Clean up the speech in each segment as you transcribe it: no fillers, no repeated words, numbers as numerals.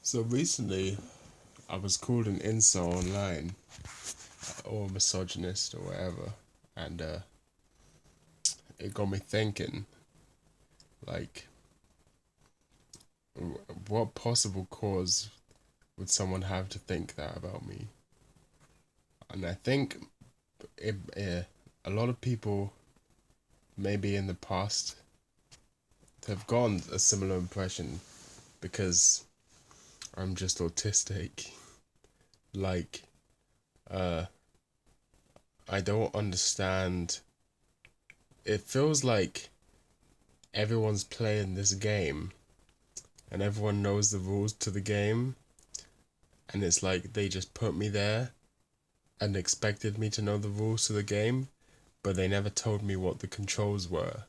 So recently, I was called an incel online, or misogynist, or whatever, and it got me thinking, like, what possible cause would someone have to think that about me? And I think a lot of people, maybe in the past, have gotten a similar impression because I'm just autistic. Like, uh, I don't understand. It feels like everyone's playing this game and everyone knows the rules to the game, and it's like they just put me there and expected me to know the rules to the game, but they never told me what the controls were.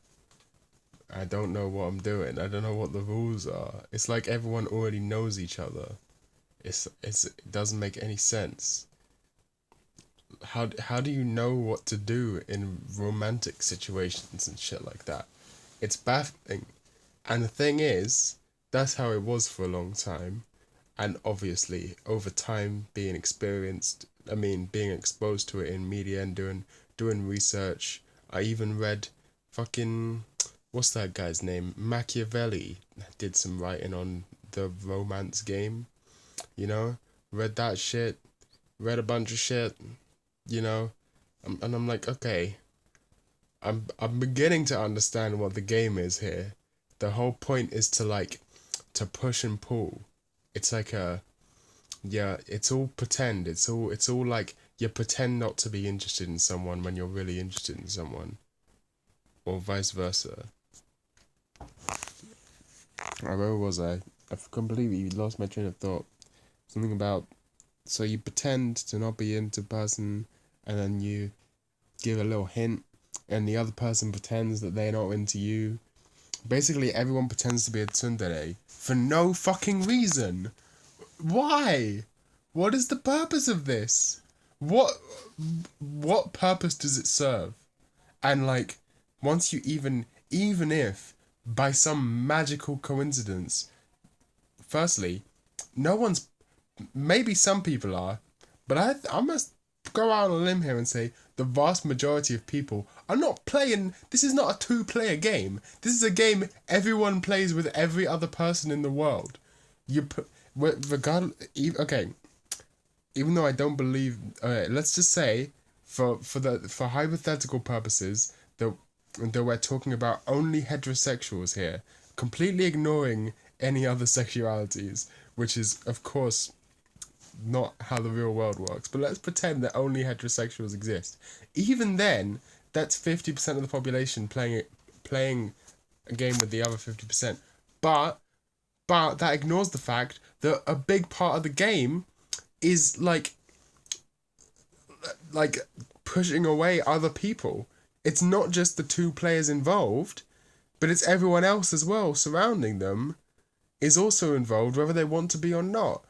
I don't know what I'm doing. I don't know what the rules are. It's like everyone already knows each other. It doesn't make any sense. How do you know what to do in romantic situations and shit like that? It's baffling. And the thing is, that's how it was for a long time. And obviously, over time, being exposed to it in media and doing research. I even read fucking, what's that guy's name? Machiavelli did some writing on the romance game, you know? Read that shit, read a bunch of shit, you know? And I'm like, okay, I'm beginning to understand what the game is here. The whole point is to push and pull. It's like it's all pretend. It's all like you pretend not to be interested in someone when you're really interested in someone, or vice versa. Where was I? I've completely lost my train of thought. Something about, so you pretend to not be into person, and then you give a little hint, and the other person pretends that they're not into you. Basically, everyone pretends to be a tsundere for no fucking reason. Why? What is the purpose of this? What what purpose does it serve? And like, once you even if by some magical coincidence, firstly, no one's, maybe some people are, but I must go out on a limb here and say the vast majority of people are not playing. This is not a two-player game. This is a game everyone plays with every other person in the world. You put, okay, even though I don't believe, let's just say for hypothetical purposes that we're talking about only heterosexuals here, completely ignoring any other sexualities, which is of course not how the real world works. But let's pretend that only heterosexuals exist. Even then, that's 50% of the population playing a game with the other 50%. But that ignores the fact that a big part of the game is like pushing away other people. It's not just the two players involved, but it's everyone else as well surrounding them is also involved, whether they want to be or not.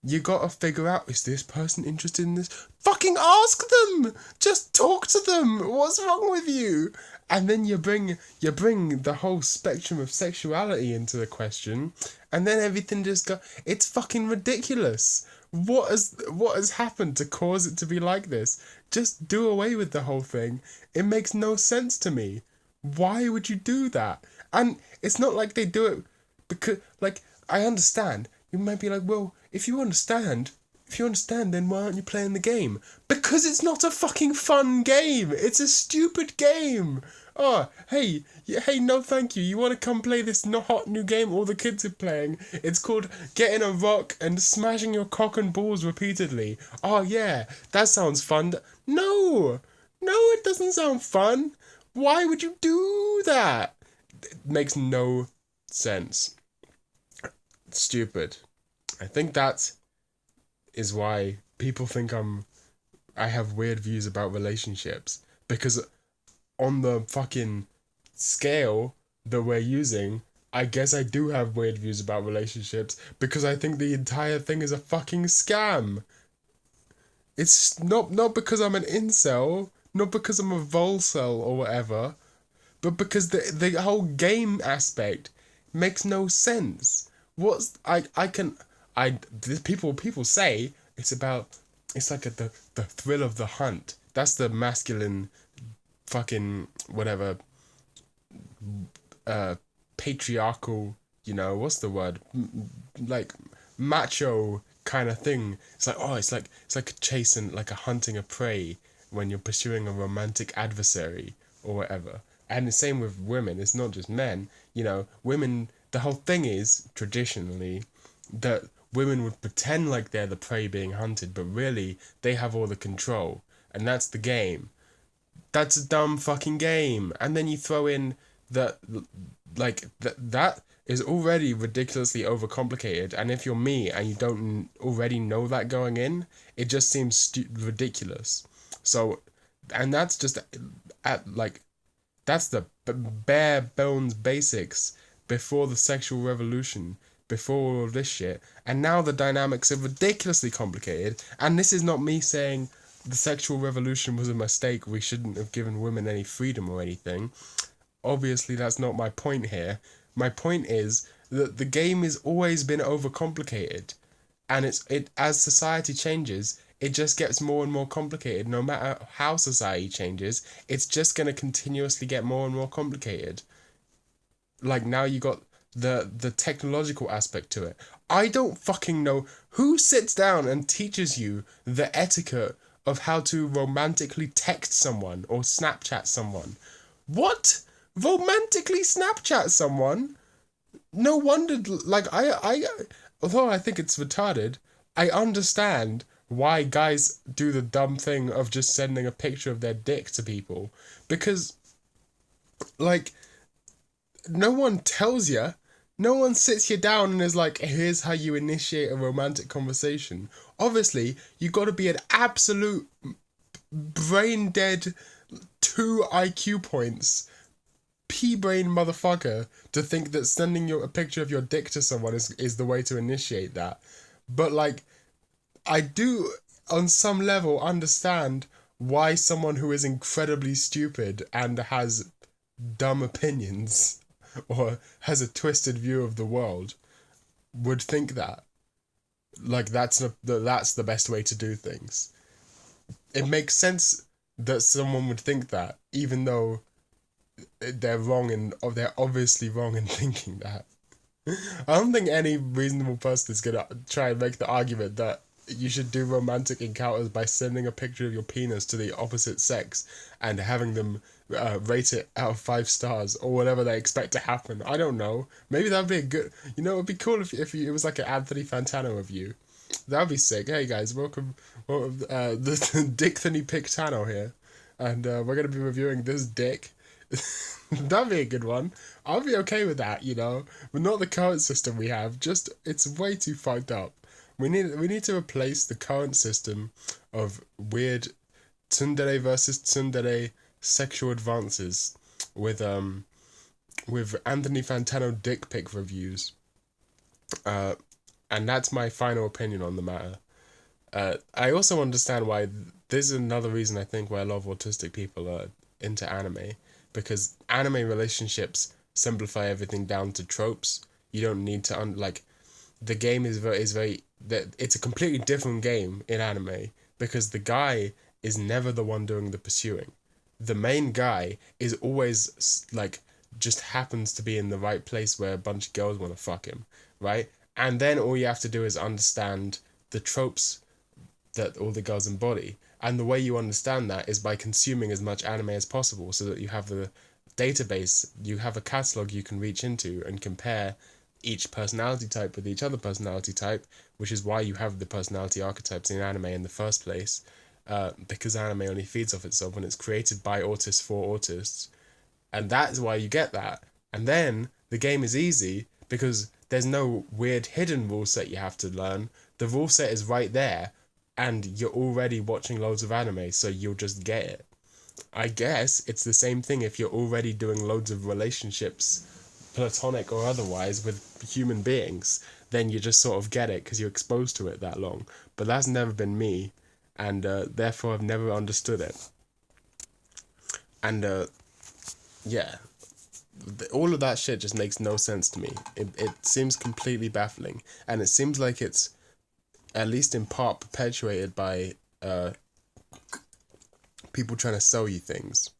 You gotta figure out, is this person interested in this? Fucking ask them! Just talk to them! What's wrong with you? And then you bring the whole spectrum of sexuality into the question, and then everything just go. It's fucking ridiculous. What has happened to cause it to be like this? Just do away with the whole thing. It makes no sense to me. Why would you do that? And it's not like they do it because, like, I understand. You might be like, well, if you understand, then why aren't you playing the game? Because it's not a fucking fun game. It's a stupid game. Oh, hey, no thank you. You want to come play this hot new game all the kids are playing? It's called Getting a Rock and Smashing Your Cock and Balls Repeatedly. Oh, yeah, that sounds fun. No, it doesn't sound fun. Why would you do that? It makes no sense. Stupid. I think that is why people think I have weird views about relationships, because on the fucking scale that we're using, I guess I do have weird views about relationships because I think the entire thing is a fucking scam. It's not because I'm an incel, not because I'm a volcel or whatever, but because the whole game aspect makes no sense. I can People say it's like the thrill of the hunt. That's the masculine fucking whatever uh patriarchal, what's the word, like macho kind of thing. It's like, oh, it's like chasing, like a hunting a prey when you're pursuing a romantic adversary or whatever. And the same with women. It's not just men. Women, the whole thing is traditionally that women would pretend like they're the prey being hunted, but really they have all the control, and that's the game. That's a dumb fucking game. And then you throw in that, like, that is already ridiculously overcomplicated. And if you're me and you don't already know that going in, it just seems ridiculous. So, and that's just at like, that's the bare bones basics before the sexual revolution, before all of this shit. And now the dynamics are ridiculously complicated. And this is not me saying the sexual revolution was a mistake, we shouldn't have given women any freedom or anything. Obviously, that's not my point here. My point is that the game has always been overcomplicated. And as society changes, it just gets more and more complicated. No matter how society changes, it's just going to continuously get more and more complicated. Like, now you got the technological aspect to it. I don't fucking know who sits down and teaches you the etiquette of how to romantically text someone or Snapchat someone. What? Romantically Snapchat someone? No wonder, like, although I think it's retarded, I understand why guys do the dumb thing of just sending a picture of their dick to people. Because, like, no one tells you. No one sits you down and is like, here's how you initiate a romantic conversation. Obviously, you got to be an absolute brain dead 2 IQ points pea-brain motherfucker to think that sending a picture of your dick to someone is the way to initiate that. But, like, I do, on some level, understand why someone who is incredibly stupid and has dumb opinions or has a twisted view of the world would think that. Like, that's the best way to do things. It makes sense that someone would think that, even though they're obviously wrong in thinking that. I don't think any reasonable person is gonna try and make the argument that you should do romantic encounters by sending a picture of your penis to the opposite sex and having them rate it out of 5 stars or whatever they expect to happen. I don't know. Maybe that'd be a good... it'd be cool if it was like an Anthony Fantano review. That'd be sick. Hey guys, welcome the Dick-Thony Pictano here. And we're going to be reviewing this dick. That'd be a good one. I'll be okay with that, but not the current system we have. Just, it's way too fucked up. We need to replace the current system of weird tsundere versus tsundere sexual advances with Anthony Fantano dick pic reviews. And that's my final opinion on the matter. I also understand why this is another reason I think why a lot of autistic people are into anime, because anime relationships simplify everything down to tropes. You don't need to the game is very it's a completely different game in anime because the guy is never the one doing the pursuing. The main guy is always just happens to be in the right place where a bunch of girls want to fuck him, right? And then all you have to do is understand the tropes that all the girls embody. And the way you understand that is by consuming as much anime as possible so that you have the database, you have a catalog you can reach into and compare each personality type with each other personality type, which is why you have the personality archetypes in anime in the first place, because anime only feeds off itself when it's created by autists for autists. And that's why you get that. And then the game is easy because there's no weird hidden rule set you have to learn. The rule set is right there, and you're already watching loads of anime, so you'll just get it. I guess it's the same thing if you're already doing loads of relationships, platonic or otherwise, with human beings, then you just sort of get it because you're exposed to it that long. But that's never been me, and therefore I've never understood it. And yeah, all of that shit just makes no sense to me. It seems completely baffling, and it seems like it's at least in part perpetuated by people trying to sell you things.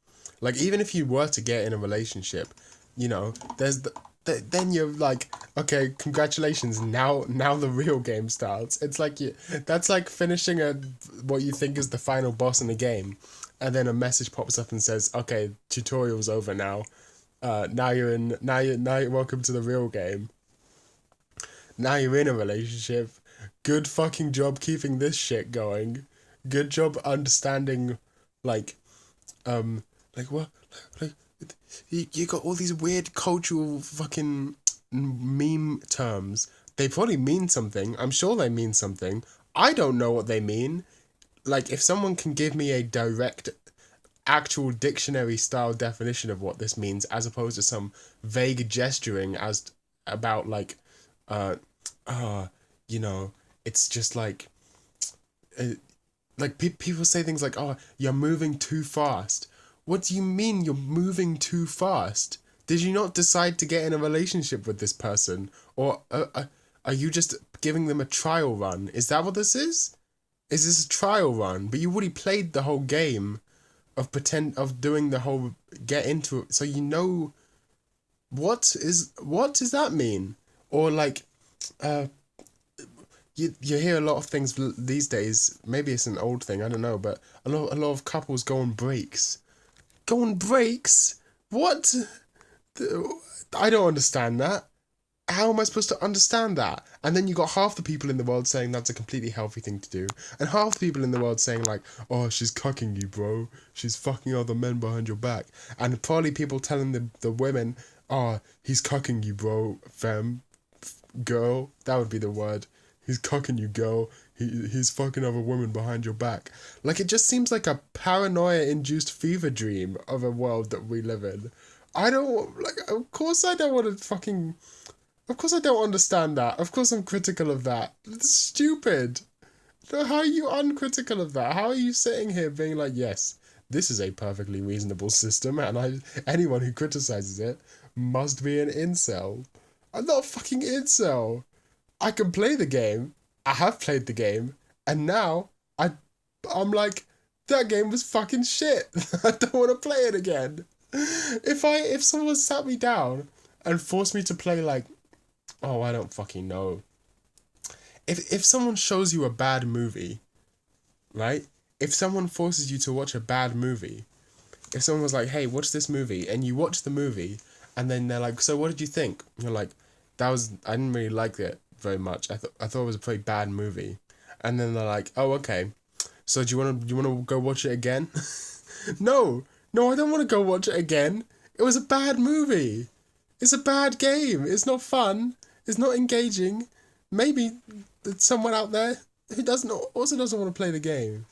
Like, even if you were to get in a relationship, you know, then you're like, okay, congratulations, now the real game starts. It's like that's like finishing what you think is the final boss in the game, and then a message pops up and says, okay, tutorial's over now. Now you're welcome to the real game. Now you're in a relationship. Good fucking job keeping this shit going. Good job understanding, like what, like, you got all these weird cultural fucking meme terms. They probably mean something. I'm sure they mean something. I don't know what they mean. Like, if someone can give me a direct, actual dictionary style definition of what this means, as opposed to some vague gesturing as about like, you know, it's just like people say things like, oh, you're moving too fast. What do you mean you're moving too fast? Did you not decide to get in a relationship with this person? Or are you just giving them a trial run? Is that what this is? Is this a trial run? But you already played the whole game of doing the whole get into it. So you know, what does that mean? Or like, you hear a lot of things these days. Maybe it's an old thing, I don't know, but a lot of couples go on breaks. Go on breaks? What? I don't understand that. How am I supposed to understand that? And then you got half the people in the world saying that's a completely healthy thing to do, and half the people in the world saying like, oh, she's cucking you, bro. She's fucking other men behind your back. And probably people telling the women, oh, he's cucking you, bro, femme, girl. That would be the word. He's cucking you, girl. He's fucking other women behind your back. Like, it just seems like a paranoia-induced fever dream of a world that we live in. Of course I don't want to fucking... Of course I don't understand that. Of course I'm critical of that. It's stupid. How are you uncritical of that? How are you sitting here being like, yes, this is a perfectly reasonable system, and anyone who criticizes it must be an incel. I'm not a fucking incel. I can play the game. I have played the game, and now I'm like, that game was fucking shit. I don't want to play it again. If someone sat me down and forced me to play like, oh, I don't fucking know. If someone shows you a bad movie, right? If someone forces you to watch a bad movie, if someone was like, hey, watch this movie, and you watch the movie, and then they're like, so what did you think? And you're like, I didn't really like it very much. I thought it was a pretty bad movie. And then they're like, oh, okay. So do you wanna go watch it again? No, I don't want to go watch it again. It was a bad movie. It's a bad game. It's not fun. It's not engaging. Maybe there's someone out there who also doesn't want to play the game.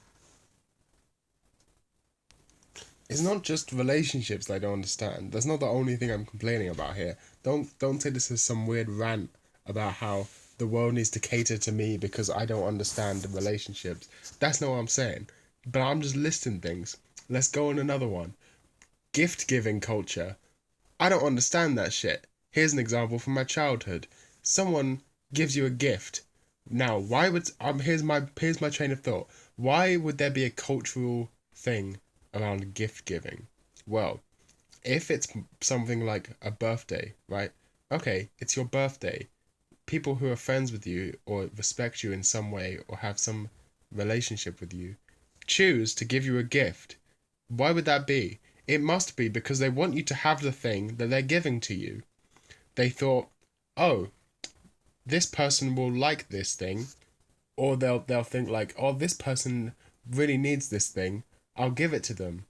It's not just relationships that I don't understand. That's not the only thing I'm complaining about here. Don't say this as some weird rant about how the world needs to cater to me because I don't understand the relationships. That's not what I'm saying. But I'm just listing things. Let's go on another one. Gift-giving culture. I don't understand that shit. Here's an example from my childhood. Someone gives you a gift. Now, why would here's my train of thought. Why would there be a cultural thing around gift giving? Well, if it's something like a birthday, right? Okay, it's your birthday. People who are friends with you or respect you in some way or have some relationship with you choose to give you a gift. Why would that be? It must be because they want you to have the thing that they're giving to you. They thought, oh, this person will like this thing, or they'll think like, oh, this person really needs this thing. I'll give it to them.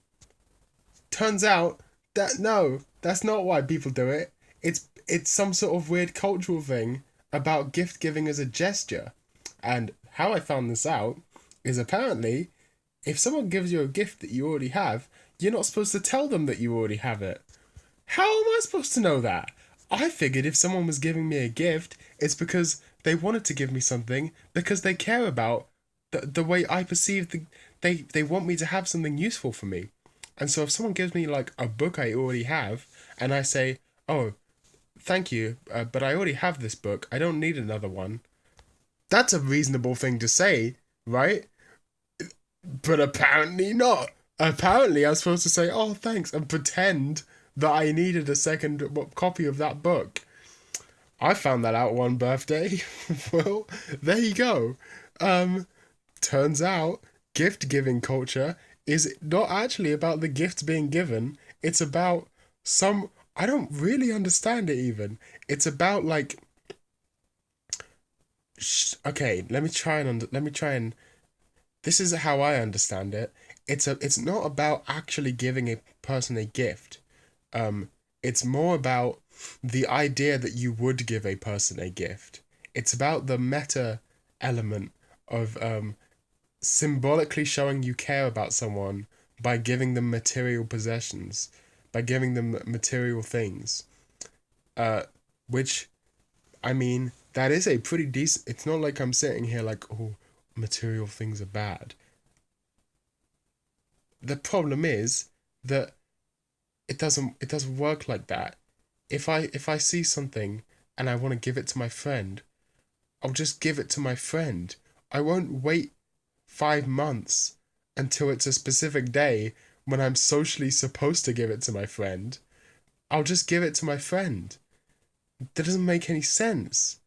Turns out that no, that's not why people do it. It's some sort of weird cultural thing about gift giving as a gesture. And how I found this out is apparently if someone gives you a gift that you already have, you're not supposed to tell them that you already have it. How am I supposed to know that? I figured if someone was giving me a gift, it's because they wanted to give me something because they care about the way I perceive they want me to have something useful for me. And so if someone gives me like a book I already have and I say, oh, thank you, but I already have this book. I don't need another one. That's a reasonable thing to say, right? But apparently not. Apparently, I was supposed to say, oh, thanks, and pretend that I needed a second copy of that book. I found that out one birthday. Well, there you go. Um, Turns out gift giving culture is not actually about the gifts being given. It's about some. I don't really understand it even. It's about like. Okay, let me try and. This is how I understand it. It's not about actually giving a person a gift. Um, it's more about the idea that you would give a person a gift. It's about the meta element of symbolically showing you care about someone by giving them material possessions, by giving them material things. Uh, which, I mean, that is a pretty decent. It's not like I'm sitting here like, oh, material things are bad. The problem is that it doesn't work like that. If I see something and I want to give it to my friend, I'll just give it to my friend. I won't wait 5 months until it's a specific day when I'm socially supposed to give it to my friend. I'll just give it to my friend. That doesn't make any sense.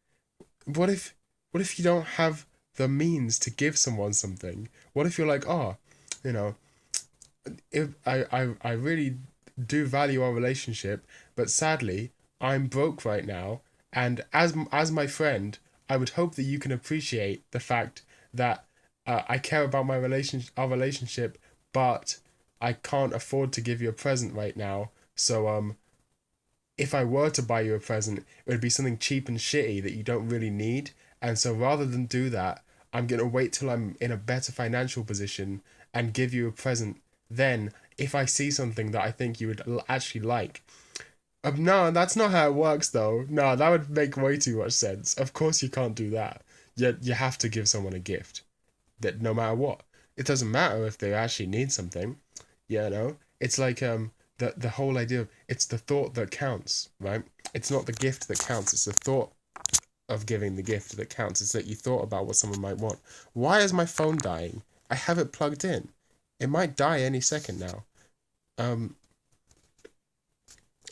What if what if you don't have the means to give someone something? What if you're like, oh, you know, if I really do value our relationship, but sadly, I'm broke right now, and as my friend, I would hope that you can appreciate the fact that I care about our relationship, but I can't afford to give you a present right now. So if I were to buy you a present, it would be something cheap and shitty that you don't really need. And so rather than do that, I'm gonna wait till I'm in a better financial position and give you a present. Then, if I see something that I think you would actually like. No, that's not how it works though. No, that would make way too much sense. Of course you can't do that. You have to give someone a gift. That no matter what. It doesn't matter if they actually need something. You know? It's like the whole idea of it's the thought that counts, right? It's not the gift that counts, it's the thought of giving the gift that counts. It's that you thought about what someone might want. Why is my phone dying? I have it plugged in. It might die any second now. Um,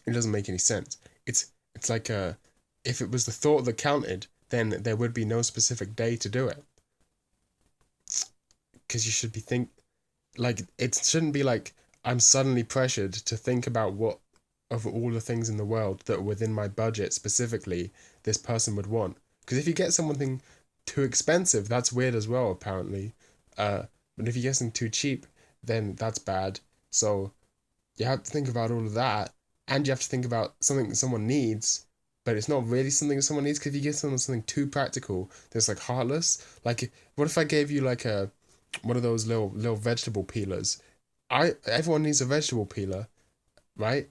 it doesn't make any sense. It's like if it was the thought that counted, then there would be no specific day to do it. Because you should be like it shouldn't be like I'm suddenly pressured to think about what of all the things in the world that are within my budget specifically this person would want. Because if you get something too expensive, that's weird as well apparently. But if you get something too cheap, then that's bad. So you have to think about all of that, and you have to think about something that someone needs, but it's not really something that someone needs. Because if you give someone something too practical, that's like heartless. Like, what if I gave you like a one of those little vegetable peelers? Everyone needs a vegetable peeler, right?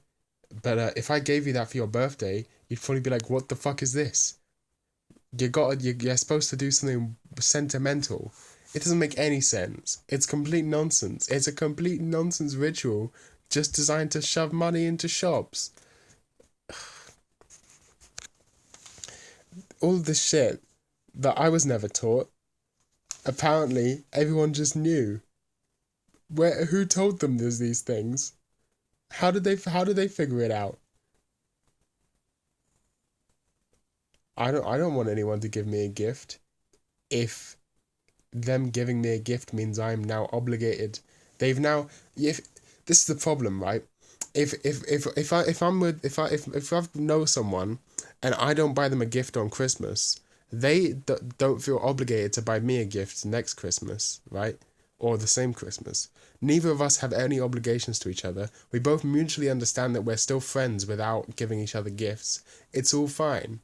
But if I gave you that for your birthday, you'd probably be like, "What the fuck is this?" You're supposed to do something sentimental. It doesn't make any sense. It's complete nonsense. It's a complete nonsense ritual just designed to shove money into shops. All this shit that I was never taught. Apparently, everyone just knew. Who told them there's these things? How did they figure it out? I don't want anyone to give me a gift if them giving me a gift means I'm now obligated. They've now if this is the problem, right? If I'm with if I know someone and I don't buy them a gift on Christmas, they don't feel obligated to buy me a gift next Christmas, right? Or the same Christmas. Neither of us have any obligations to each other. We both mutually understand that we're still friends without giving each other gifts. It's all fine.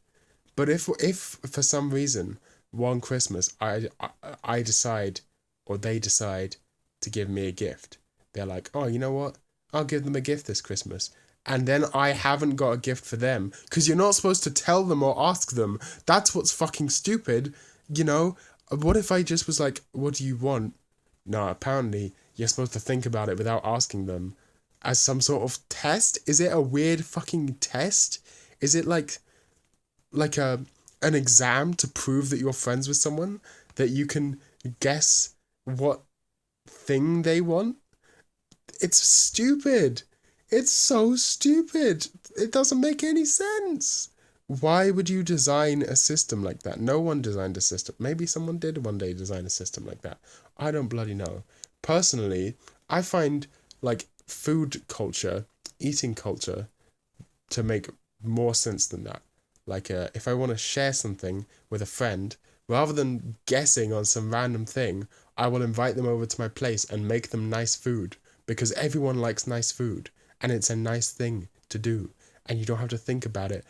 But if for some reason one Christmas I decide or they decide to give me a gift, they're like, oh, you know what? I'll give them a gift this Christmas. And then I haven't got a gift for them because you're not supposed to tell them or ask them. That's what's fucking stupid. You know, what if I just was like, what do you want? No, apparently you're supposed to think about it without asking them as some sort of test. Is it a weird fucking test? Is it like an exam to prove that you're friends with someone, that you can guess what thing they want? It's stupid. It's so stupid. It doesn't make any sense. Why would you design a system like that? No one designed a system. Maybe someone did one day design a system like that. I don't bloody know. Personally, I find like food culture, eating culture, to make more sense than that. Like, if I want to share something with a friend, rather than guessing on some random thing, I will invite them over to my place and make them nice food, because everyone likes nice food and it's a nice thing to do and you don't have to think about it